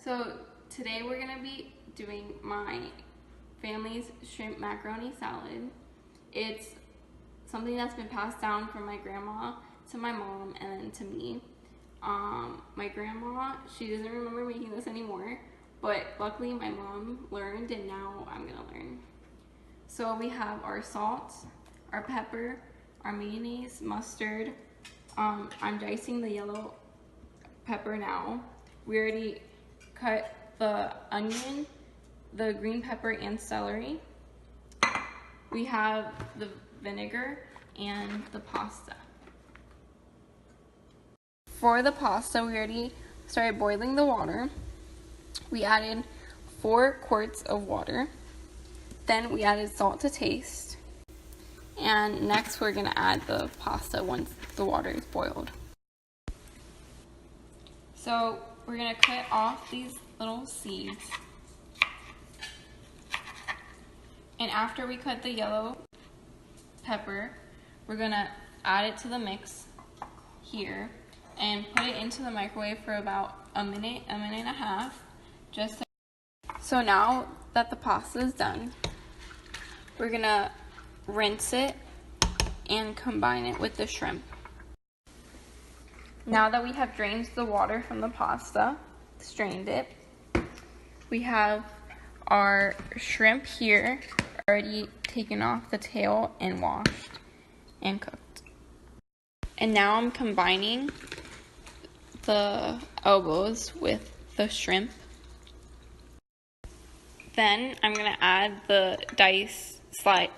So today we're gonna be doing my family's shrimp macaroni salad. It's something that's been passed down from my grandma to my mom and then to me. My grandma, she doesn't remember making this anymore, but luckily my mom learned and now I'm gonna learn. So we have our salt, our pepper, our mayonnaise, mustard. I'm dicing the yellow pepper now. We already cut the onion, the green pepper, and celery. We have the vinegar and the pasta. For the pasta, we already started boiling the water. We added 4 quarts of water. Then we added salt to taste. And next we're gonna add the pasta once the water is boiled. So we're gonna cut off these little seeds. And after we cut the yellow pepper, we're gonna add it to the mix here and put it into the microwave for about a minute and a half. So now that the pasta is done, we're gonna rinse it and combine it with the shrimp. Now that we have drained the water from the pasta, strained it, we have our shrimp here already taken off the tail and washed and cooked. And now I'm combining the elbows with the shrimp. Then I'm gonna add the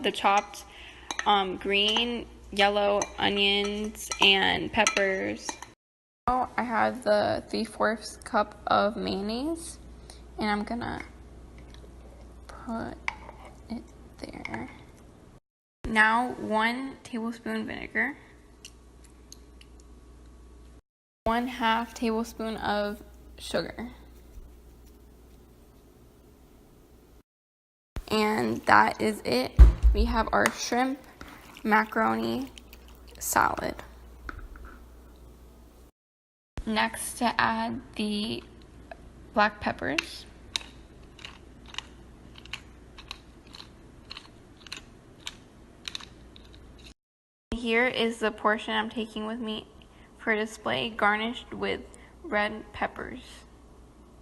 the chopped green, yellow onions and peppers. Now I have the 3/4 cup of mayonnaise and I'm gonna put it there. Now 1 tablespoon vinegar, 1/2 tablespoon of sugar. And that is it. We have our shrimp macaroni salad. Next, to add the black peppers. Here is the portion I'm taking with me for display, garnished with red peppers.